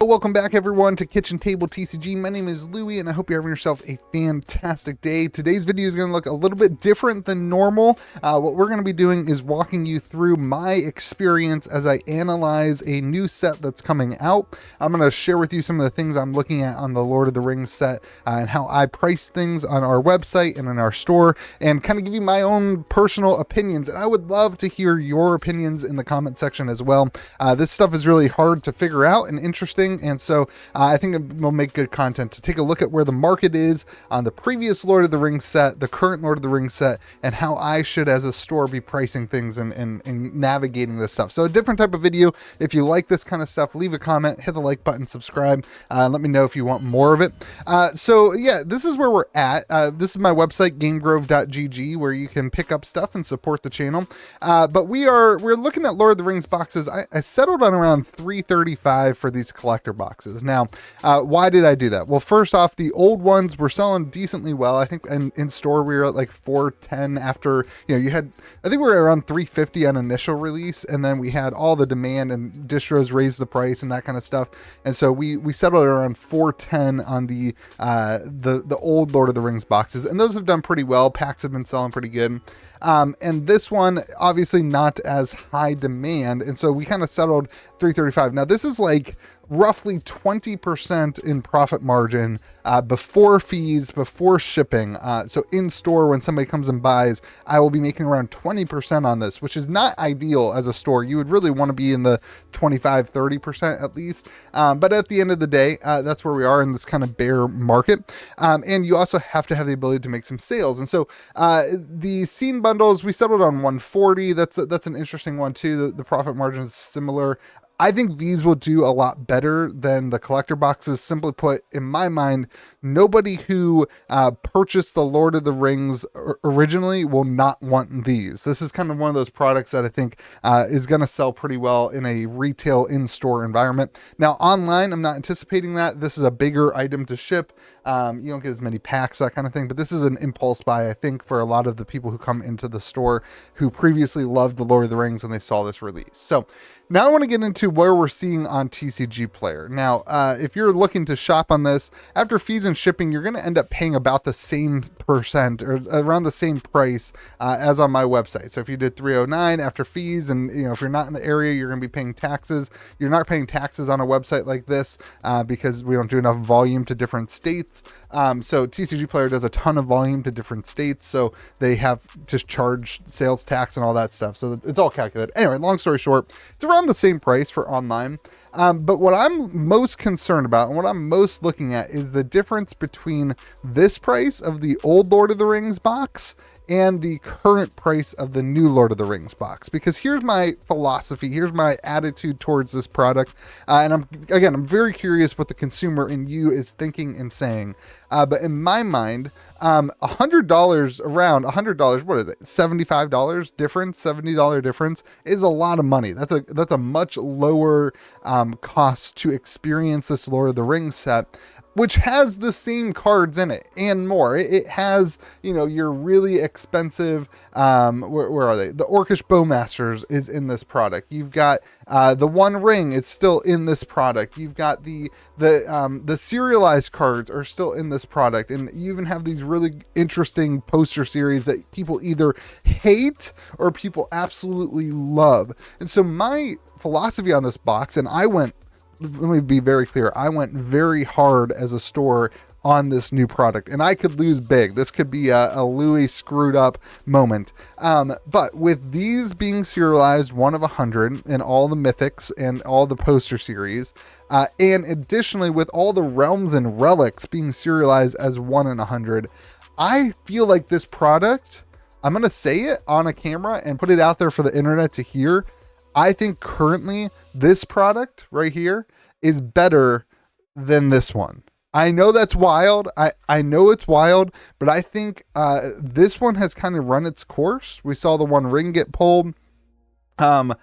Welcome back everyone to Kitchen Table TCG. My name is Louie and I hope you're having yourself a fantastic day. Today's video is going to look a little bit different than normal. What we're going to be doing is walking you through my experience as I analyze a new set that's coming out. I'm going to share with you some of the things I'm looking at on the Lord of the Rings set and how I price things on our website and in our store, and kind of give you my own personal opinions. And I would love to hear your opinions in the comment section as well. This stuff is really hard to figure out and interesting. And so I think it will make good content to take a look at where the market is on the previous Lord of the Rings set, the current Lord of the Rings set, and how I should as a store be pricing things and navigating this stuff. So a different type of video. If you like this kind of stuff, leave a comment, hit the like button, subscribe, let me know if you want more of it. So yeah, this is where we're at. This is my website, gamegrove.gg, where you can pick up stuff and support the channel. But we're looking at Lord of the Rings boxes. I settled on around $335 for these collector boxes. Now, why did I do that? Well, first off, the old ones were selling decently well. I think in store we were at like $410 after, I think we were around $350 on initial release, and then we had all the demand and distros raised the price and that kind of stuff. And so we settled at around $410 on the old Lord of the Rings boxes, and those have done pretty well. Packs have been selling pretty good. And this one, obviously not as high demand. And so we kind of settled $335. Now this is like roughly 20% in profit margin before fees, before shipping. So in store, when somebody comes and buys, I will be making around 20% on this, which is not ideal as a store. You would really want to be in the 25-30% at least. But at the end of the day, that's where we are in this kind of bear market. And you also have to have the ability to make some sales. And so the scene bundles, we settled on 140. That's an interesting one too. The profit margin is similar. I think these will do a lot better than the collector boxes. Simply put, in my mind, nobody who purchased the Lord of the Rings originally will not want these. This is kind of one of those products that I think is going to sell pretty well in a retail in-store environment. Now, online, I'm not anticipating that. This is a bigger item to ship. You don't get as many packs, that kind of thing, but this is an impulse buy, I think, for a lot of the people who come into the store who previously loved the Lord of the Rings and they saw this release. So now I want to get into where we're seeing on TCG Player. Now, if you're looking to shop on this, after fees and shipping, you're going to end up paying about the same percent or around the same price as on my website. So if you did $309 after fees, and if you're not in the area, you're going to be paying taxes. You're not paying taxes on a website like this because we don't do enough volume to different states. So TCG Player does a ton of volume to different states, so they have to charge sales tax and all that stuff. So it's all calculated. Anyway, long story short, it's around the same price for online. But what I'm most concerned about and what I'm most looking at is the difference between this price of the old Lord of the Rings box and the current price of the new Lord of the Rings box. Because here's my philosophy, here's my attitude towards this product. And I'm very curious what the consumer in you is thinking and saying. But in my mind, $100, around $100, what is it? $75 difference, $70 difference is a lot of money. That's a much lower cost to experience this Lord of the Rings set, which has the same cards in it and more. It has, your really expensive, where are they? The Orcish Bowmasters is in this product. You've got the One Ring, it's still in this product. You've got the serialized cards are still in this product. And you even have these really interesting poster series that people either hate or people absolutely love. And so my philosophy on this box, and let me be very clear, I went very hard as a store on this new product, and I could lose big. This could be a Louis screwed up moment. But with these being serialized 1 of 100 in all the mythics and all the poster series, and additionally with all the realms and relics being serialized as 1 in 100, I feel like this product, I'm going to say it on a camera and put it out there for the internet to hear. I think currently this product right here is better than this one. I know that's wild. I know it's wild, but I think this one has kind of run its course. We saw the One Ring get pulled. And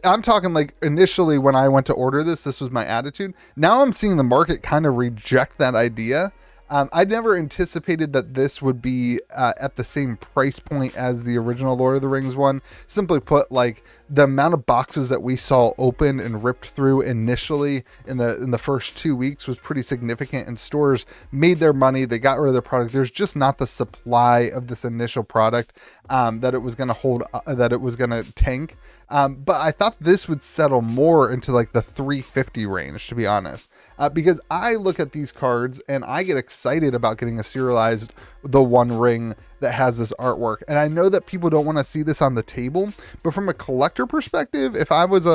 I'm talking like initially when I went to order this was my attitude. Now I'm seeing the market kind of reject that idea. I never anticipated that this would be at the same price point as the original Lord of the Rings one. Simply put, like the amount of boxes that we saw opened and ripped through initially in the first 2 weeks was pretty significant, and stores made their money. They got rid of their product. There's just not the supply of this initial product that it was going to hold, that it was going to tank. But I thought this would settle more into like the 350 range, to be honest, because I look at these cards and I get excited about getting a serialized the One Ring that has this artwork. And I know that people don't want to see this on the table, but from a collector perspective, if I was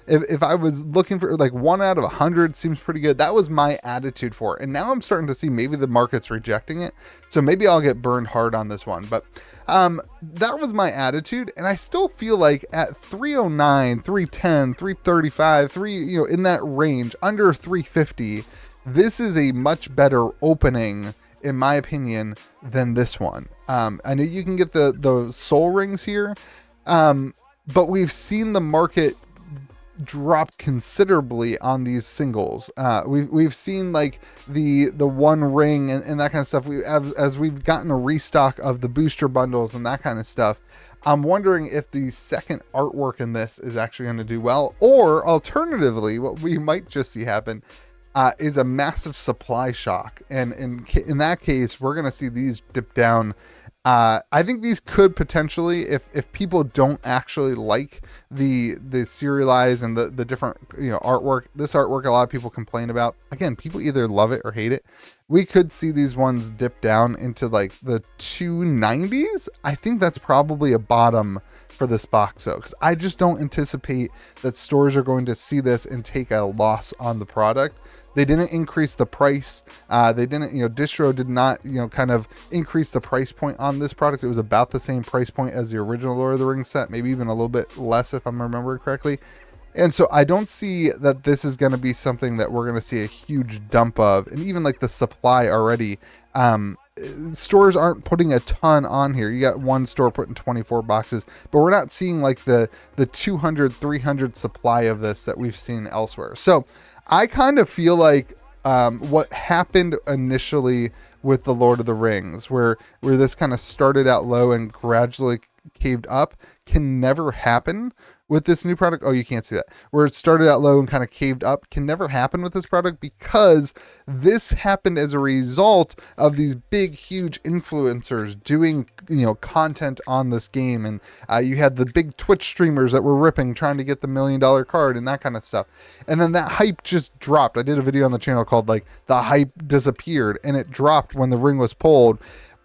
looking for like 1 out of 100 seems pretty good. That was my attitude for it. And now I'm starting to see maybe the market's rejecting it. So maybe I'll get burned hard on this one, but that was my attitude. And I still feel like at 309, 310, 335, in that range, under 350, this is a much better opening, in my opinion, than this one. I know you can get the soul rings here, but we've seen the market drop considerably on these singles. We've seen like the One Ring and that kind of stuff. As we've gotten a restock of the booster bundles and that kind of stuff. I'm wondering if the second artwork in this is actually going to do well, or alternatively, what we might just see happen is a massive supply shock. And in that case, we're going to see these dip down. I think these could potentially, if people don't actually like the serialized and the different artwork, this artwork a lot of people complain about. Again, people either love it or hate it. We could see these ones dip down into like the 290s. I think that's probably a bottom for this box though, because I just don't anticipate that stores are going to see this and take a loss on the product. They didn't increase the price. They didn't, distro did not, kind of increase the price point on this product. It was about the same price point as the original Lord of the Rings set, maybe even a little bit less if I'm remembering correctly. And so I don't see that this is going to be something that we're going to see a huge dump of. And even like the supply already, stores aren't putting a ton on here. You got one store putting 24 boxes, but we're not seeing like the 200, 300 supply of this that we've seen elsewhere. So I kind of feel like what happened initially with the Lord of the Rings, where this kind of started out low and gradually caved up, can never happen with this new product. Oh, you can't see that. Where it started out low and kind of caved up can never happen with this product, because this happened as a result of these big, huge influencers doing, content on this game. And you had the big Twitch streamers that were ripping, trying to get the $1 million card and that kind of stuff. And then that hype just dropped. I did a video on the channel called like the hype disappeared, and it dropped when the ring was pulled.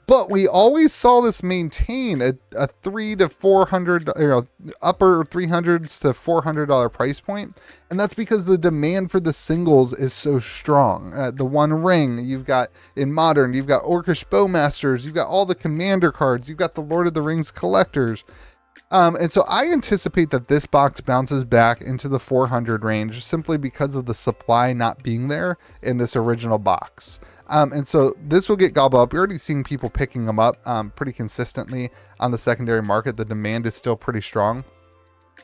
But we always saw this maintain a $300 to $400, upper $300s to $400 price point. And that's because the demand for the singles is so strong. The One Ring, you've got in Modern, you've got Orcish Bowmasters, you've got all the Commander cards, you've got the Lord of the Rings collectors. And so I anticipate that this box bounces back into the 400 range simply because of the supply not being there in this original box. And so this will get gobbled up. You're already seeing people picking them up pretty consistently on the secondary market. The demand is still pretty strong.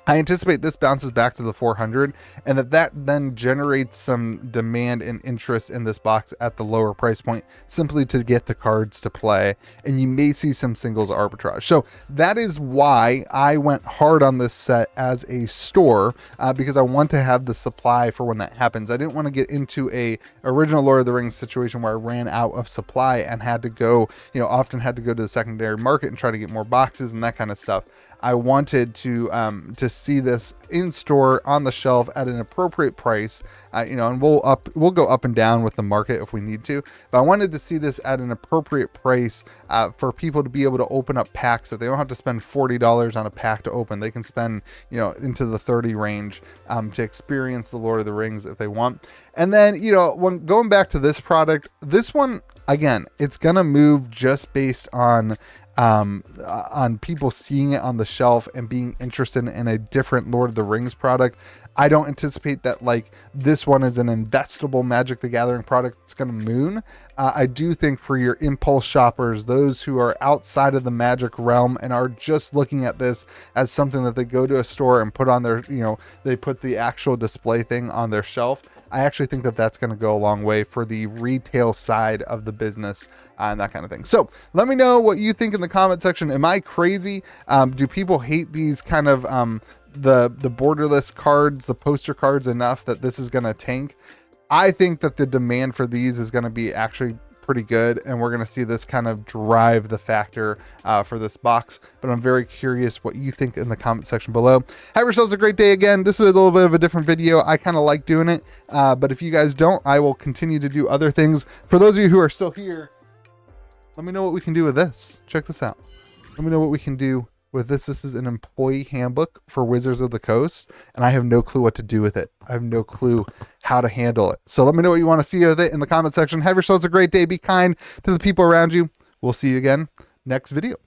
I anticipate this bounces back to the 400, and that then generates some demand and interest in this box at the lower price point, simply to get the cards to play, and you may see some singles arbitrage. So that is why I went hard on this set as a store, because I want to have the supply for when that happens. I didn't want to get into a original Lord of the Rings situation where I ran out of supply and had to go, often had to go to the secondary market and try to get more boxes and that kind of stuff. I wanted to see this in store on the shelf at an appropriate price, and we'll go up and down with the market if we need to, but I wanted to see this at an appropriate price for people to be able to open up packs that they don't have to spend $40 on a pack to open. They can spend, into the 30 range to experience the Lord of the Rings if they want. And then, when going back to this product, this one, again, it's going to move just based on people seeing it on the shelf and being interested in a different Lord of the Rings product. I don't anticipate that like this one is an investable Magic the Gathering product that's going to moon. I do think for your impulse shoppers, those who are outside of the Magic realm and are just looking at this as something that they go to a store and put on their, they put the actual display thing on their shelf. I actually think that that's going to go a long way for the retail side of the business and that kind of thing. So let me know what you think in the comment section. Am I crazy? Do people hate these kind of the borderless cards, the poster cards enough that this is going to tank. I think that the demand for these is going to be actually pretty good, and we're going to see this kind of drive the factor for this box. But I'm very curious what you think in the comment section below. Have yourselves a great day. Again, this is a little bit of a different video. I kind of like doing it, but if you guys don't, I will continue to do other things. For those of you who are still here, let me know what we can do with this. Check this out. Let me know what we can do with this. This is an employee handbook for Wizards of the Coast, and I have no clue what to do with it. I have no clue how to handle it. So let me know what you want to see with it in the comment section. Have yourselves a great day. Be kind to the people around you. We'll see you again next video.